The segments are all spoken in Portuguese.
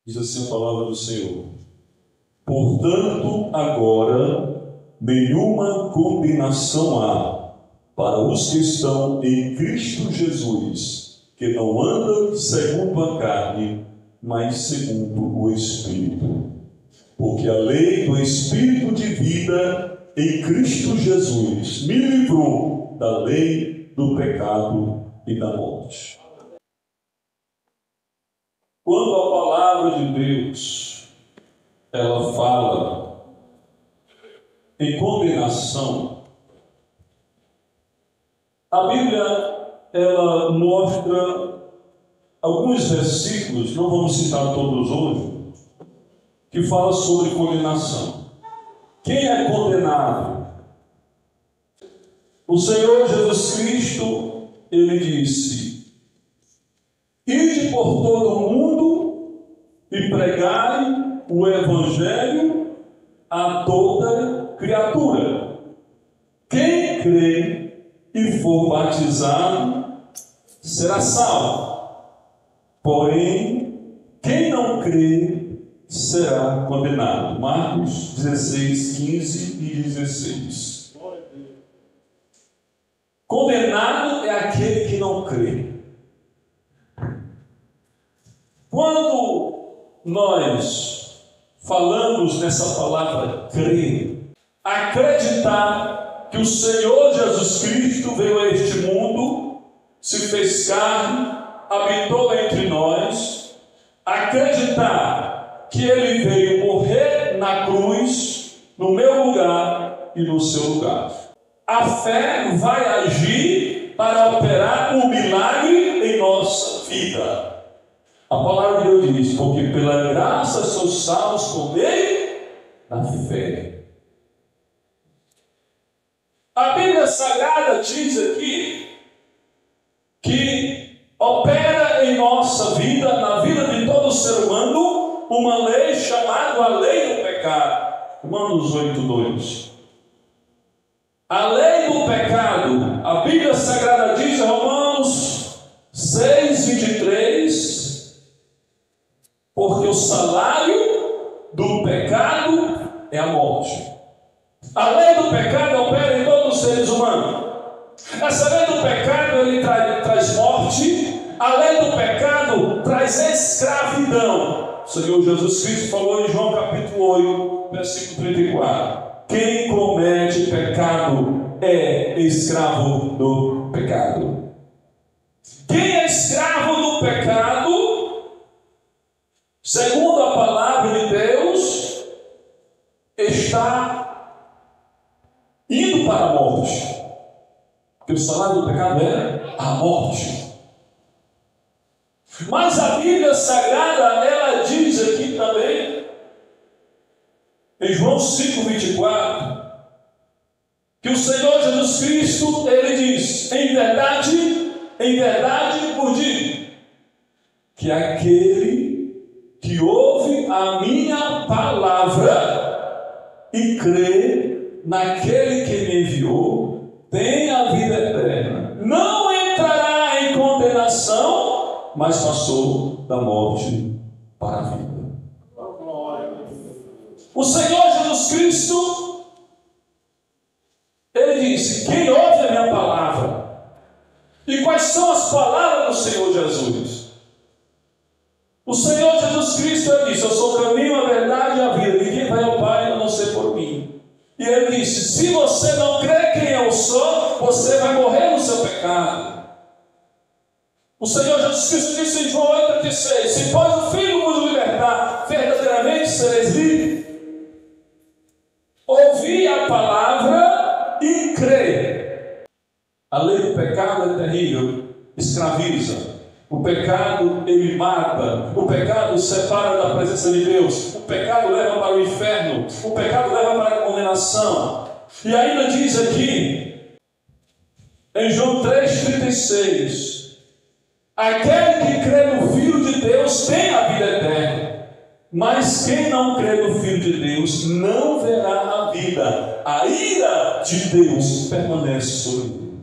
Diz assim a palavra do Senhor: portanto, agora nenhuma condenação há para os que estão em Cristo Jesus, que não andam segundo a carne, mas segundo o Espírito. Porque a lei do Espírito de vida em Cristo Jesus me livrou da lei do pecado e da morte. Quando a palavra de Deus ela fala em condenação, a Bíblia ela mostra alguns versículos, não vamos citar todos hoje, que fala sobre condenação. Quem é condenado? O Senhor Jesus Cristo, ele disse: ide por todo o mundo e pregai o Evangelho a toda criatura. Quem crê e for batizado será salvo. Porém, quem não crê será condenado. Marcos 16, 15 e 16. Condenado é aquele que não crê. Quando nós falamos nessa palavra crer, acreditar que o Senhor Jesus Cristo veio a este mundo, se fez carne, habitou entre nós, acreditar que Ele veio morrer na cruz, no meu lugar e no seu lugar. A fé vai agir para operar um milagre em nossa vida. A palavra de Deus diz: porque pela graça sois salvos por meio da fé. A Bíblia Sagrada diz aqui que opera em nossa vida, na vida de todo ser humano, uma lei chamada a lei do pecado. Romanos 8:2. A lei do pecado, a Bíblia Sagrada diz em Romanos 6:23, porque o salário do pecado é a morte. A lei do pecado opera em todos os seres humanos. Essa lei do pecado ele traz morte. A lei do pecado traz escravidão. O Senhor Jesus Cristo falou em João capítulo 8, versículo 34. Quem comete pecado é escravo do pecado. Quem é escravo do pecado, segundo a palavra de Deus, está indo para a morte. Porque o salário do pecado é a morte. Mas a Bíblia Sagrada, ela diz aqui também, em João 5:24, que o Senhor Jesus Cristo, ele diz: em verdade vos digo, que aquele que ouve a minha palavra e crê naquele que me enviou, tem a vida eterna. Não entrará em condenação, mas passou da morte para a vida. O Senhor Jesus Cristo, ele disse: quem ouve a minha palavra. E quais são as palavras do Senhor Jesus? O Senhor Jesus Cristo, ele disse: eu sou o caminho, a verdade e a vida. Ninguém vai ao Pai a não ser por mim. E ele disse: se você não crê quem eu sou, você vai morrer no seu pecado. O Senhor Jesus Cristo disse em João 8,36: se pois o Filho vos libertar, verdadeiramente sereis livres. Ouvi a palavra e crê. A lei do pecado é terrível, escraviza. O pecado, ele mata. O pecado separa da presença de Deus. O pecado leva para o inferno. O pecado leva para a condenação. E ainda diz aqui, em João 3,36, aquele que crê no Filho de Deus tem a vida eterna. Mas quem não crê no Filho de Deus não verá a vida. A ira de Deus permanece sobre ele.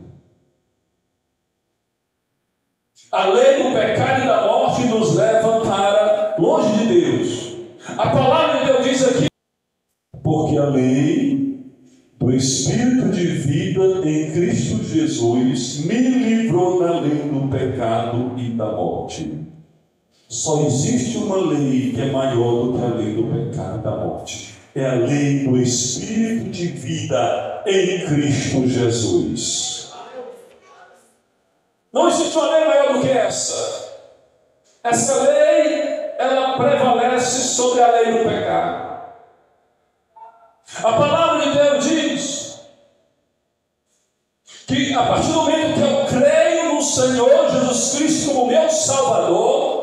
A lei do pecado e da morte nos leva para longe de Deus. Deus. A palavra de Deus diz aqui: porque a lei do Espírito de vida em Cristo Jesus me livrou da lei do pecado e da morte. Só existe uma lei que é maior do que a lei do pecado e da morte. É a lei do Espírito de vida em Cristo Jesus. Não existe uma lei maior do que essa. Essa lei, ela prevalece sobre a lei do pecado. A palavra de Deus diz que a partir do momento que eu creio no Senhor Jesus Cristo como meu Salvador,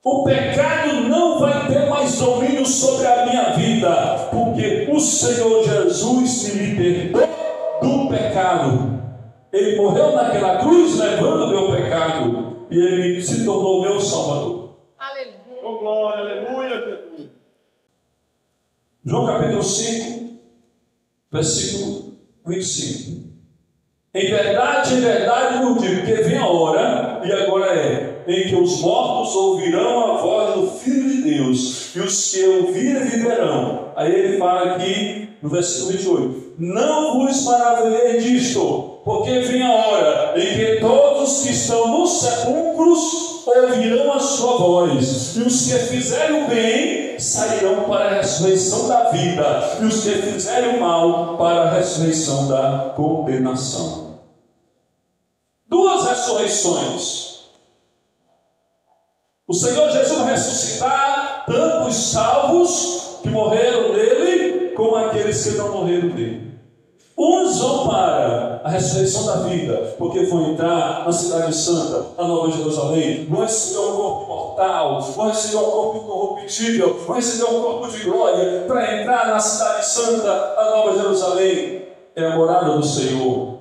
o pecado não vai ter mais domínio sobre a minha vida, porque o Senhor Jesus me libertou do pecado. Ele morreu naquela cruz levando o meu pecado e ele se tornou meu Salvador. Aleluia. Oh, glória, aleluia. João capítulo 5, versículo 25. Em verdade, vos digo que vem a hora, e agora é, em que os mortos ouvirão a voz do Filho de Deus, e os que ouvirem viverão. Aí ele fala aqui no versículo 28. Não vos maravilheis disto, porque vem a hora em que todos os que estão nos sepulcros ouvirão a sua voz, e os que fizerem o bem sairão para a ressurreição da vida, e os que fizerem o mal para a ressurreição da condenação. Duas ressurreições. O Senhor Jesus vai ressuscitar tanto os salvos que morreram nele, como aqueles que não morreram nele. Uns vão para a ressurreição da vida, porque vão entrar na cidade santa, a Nova Jerusalém, vão receber um corpo mortal, vão receber um corpo incorruptível, vão receber um corpo de glória, para entrar na cidade santa, a Nova Jerusalém, é a morada do Senhor.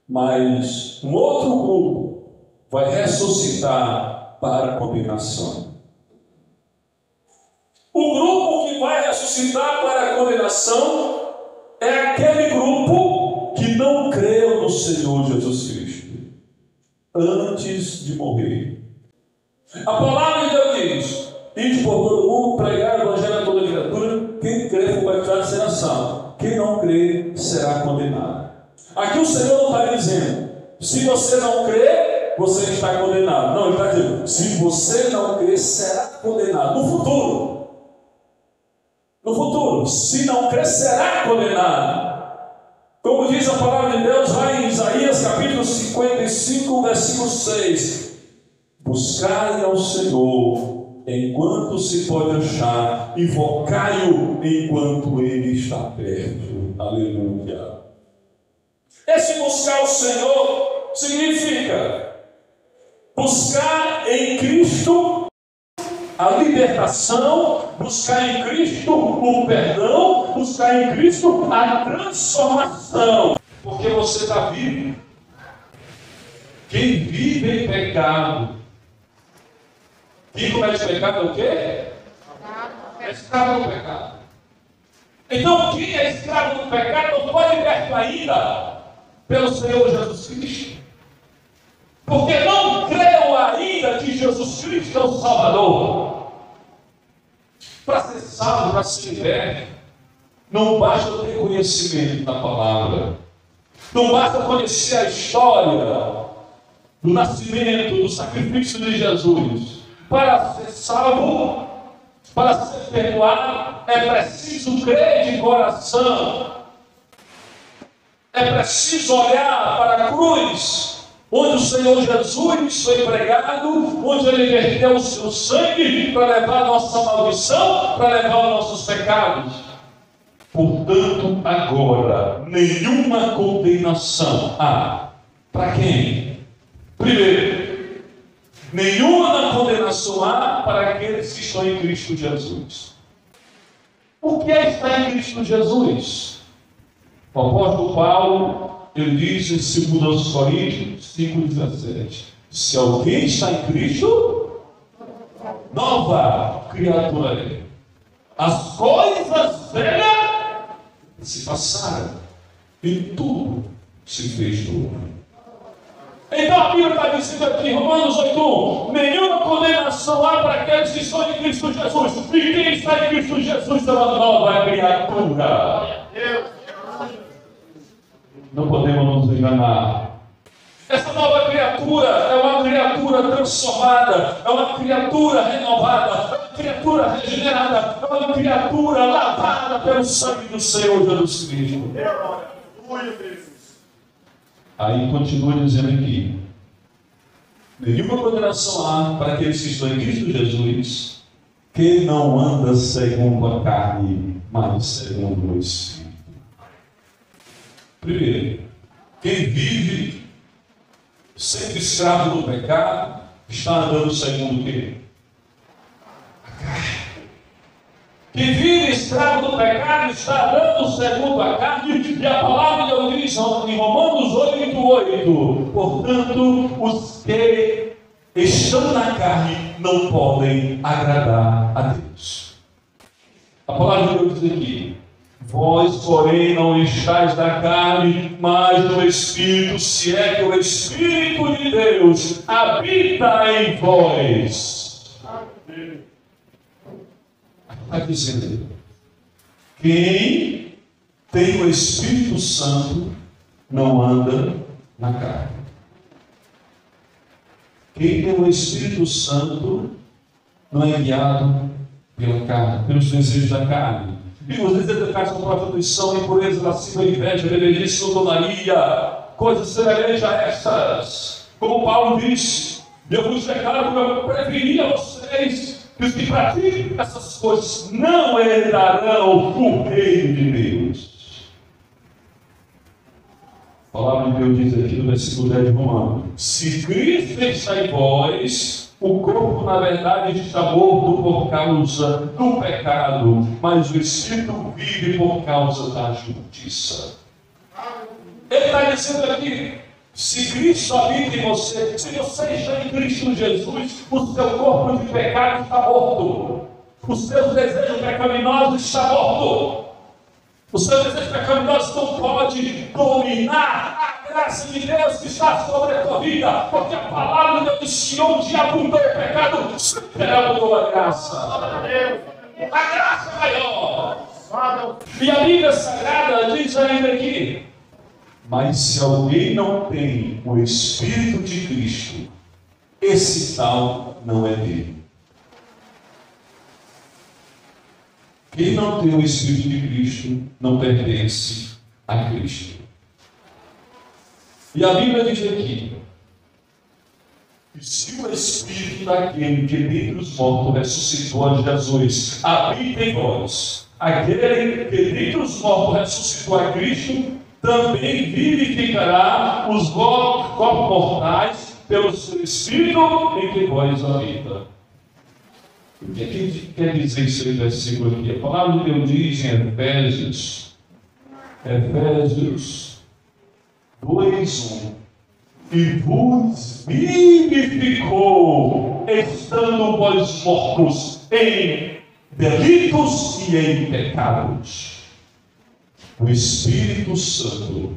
Mas um outro grupo vai ressuscitar para a condenação. O grupo que vai ressuscitar para a condenação é aquele grupo que não creu no Senhor Jesus Cristo antes de morrer. A palavra de Deus diz: ide por todo mundo, pregar o evangelho a toda criatura. Quem crer for batizado será salvo, quem não crer será condenado. Aqui o Senhor não está dizendo: se você não crer, você está condenado. Não, ele está dizendo: se você não crer, será condenado. No futuro, se não crer, será condenado. Como diz a palavra de Deus lá em Isaías capítulo 55, versículo 6. Buscai ao Senhor enquanto se pode achar, invocai-o enquanto ele está perto. Aleluia. Esse buscar o Senhor significa buscar em Cristo a libertação, buscar em Cristo o perdão, buscar em Cristo a transformação, porque você está vivo. Quem vive em pecado, quem comete pecado é o quê? É escravo do pecado. Então quem é escravo do pecado não foi liberto ainda pelo Senhor Jesus Cristo, porque não creu ainda que Jesus Cristo é o Salvador. Para ser salvo, para ser liberto, não basta ter conhecimento da palavra, não basta conhecer a história do nascimento, do sacrifício de Jesus. Para ser salvo, para ser perdoado, é preciso crer de coração. É preciso olhar para a cruz, onde o Senhor Jesus foi pregado, onde Ele verteu o seu sangue para levar a nossa maldição, para levar os nossos pecados. Portanto, agora, nenhuma condenação há. Para quem? Primeiro, nenhuma condenação há para aqueles que estão em Cristo Jesus. O que é estar em Cristo Jesus? O apóstolo Paulo, ele diz em 2 Coríntios 5,17: se alguém está em Cristo, nova criatura é. As coisas velhas se passaram, e tudo se fez novo. Então a Bíblia está dizendo aqui, Romanos 8:1, nenhuma condenação há para aqueles que estão em Cristo Jesus. E quem está em Cristo Jesus é uma nova criatura. Não podemos nos enganar. Essa nova criatura é uma criatura transformada, é uma criatura renovada, é uma criatura regenerada, é uma criatura lavada pelo sangue do Senhor Jesus Cristo. Aí continua dizendo aqui: nenhuma condenação há para aqueles que estão em Cristo Jesus, que não anda segundo a carne, mas segundo o Espírito. Primeiro, quem vive sendo escravo do pecado, está andando segundo o quê? A carne. Quem vive escravo do pecado está andando segundo a carne, e a palavra de Deus diz em Romanos 8:8, portanto, os que estão na carne não podem agradar a Deus. A palavra de Deus diz aqui: vós, porém, não estáis na carne, mas no Espírito, se é que o Espírito de Deus habita em vós. Está dizendo: quem tem o Espírito Santo não anda na carne. Quem tem o Espírito Santo não é guiado pela carne, pelos desejos da carne. E os desejos da carne são prostituição, impureza, lascívia, inveja, bebedice, sodonaria, coisas semelhantes a essas. Como Paulo disse: eu vos declaro como eu preveni a vocês, que os que praticam essas coisas não herdarão o reino de Deus. A palavra de Deus diz aqui no versículo 10 de Romanos: se Cristo está em vós, o corpo na verdade está morto por causa do pecado, mas o Espírito vive por causa da justiça. Ele está dizendo aqui: se Cristo habita em você, se você está em Cristo Jesus, o seu corpo de pecado está morto, os seus desejos pecaminosos estão mortos, os seus desejos pecaminosos não podem dominar a graça de Deus que está sobre a tua vida, porque a palavra de Deus diz que onde abundou o pecado, sempre abundou a graça. A graça é maior. E a Bíblia Sagrada diz ainda aqui: mas se alguém não tem o Espírito de Cristo, esse tal não é dele. Quem não tem o Espírito de Cristo não pertence a Cristo. E a Bíblia diz aqui: e se o Espírito daquele que dentre os mortos ressuscitou a Jesus habita em vós, aquele que dentre os mortos ressuscitou a Cristo, também vivificará os corpos mortais pelo seu Espírito em que vós habita. O que quer dizer esse versículo aqui? A palavra de Deus diz em Efésios 2:1: e vos vivificou, estando vós mortos em delitos e em pecados. O Espírito Santo,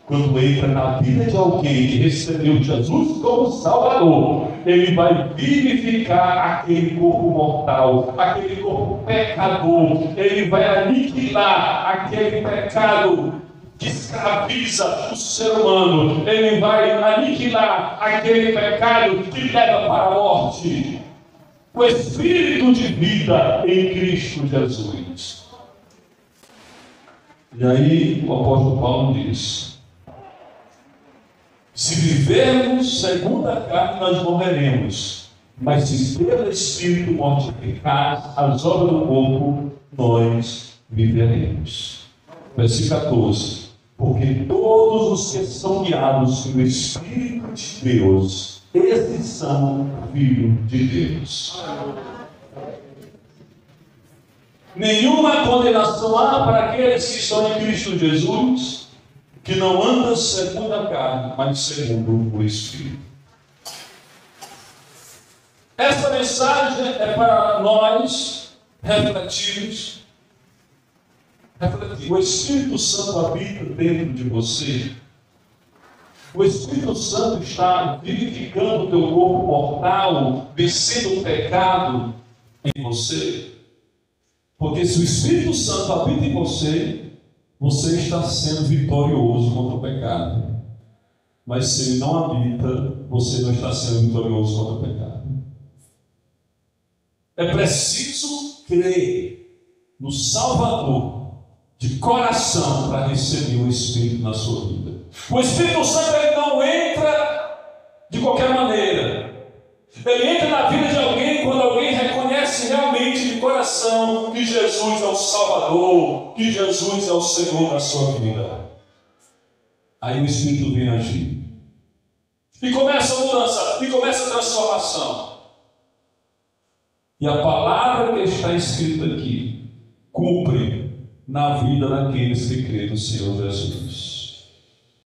quando entra na vida de alguém que recebeu Jesus como Salvador, ele vai vivificar aquele corpo mortal, aquele corpo pecador, ele vai aniquilar aquele pecado que escraviza o ser humano, ele vai aniquilar aquele pecado que leva para a morte. O Espírito de vida em Cristo Jesus. E aí o apóstolo Paulo diz: se vivermos segundo a carne, nós morreremos, mas se pelo Espírito mortificar as obras do corpo, nós viveremos. Versículo 14: porque todos os que são guiados pelo Espírito de Deus, esses são filhos de Deus. Nenhuma condenação há para aqueles que estão em Cristo Jesus, que não andam segundo a carne, mas segundo o Espírito. Essa mensagem é para nós refletirmos. O Espírito Santo habita dentro de você. O Espírito Santo está vivificando o teu corpo mortal, vencendo o pecado em você. Porque se o Espírito Santo habita em você, você está sendo vitorioso contra o pecado. Mas se ele não habita, você não está sendo vitorioso contra o pecado. É preciso crer no Salvador de coração para receber o Espírito na sua vida. O Espírito Santo ele não entra de qualquer maneira. Ele entra na vida de alguém quando alguém reconhece realmente de coração que Jesus é o Salvador, que Jesus é o Senhor da sua vida. Aí o Espírito vem agir. E começa a mudança, e começa a transformação. E a palavra que está escrita aqui cumpre na vida daqueles que creem no Senhor Jesus.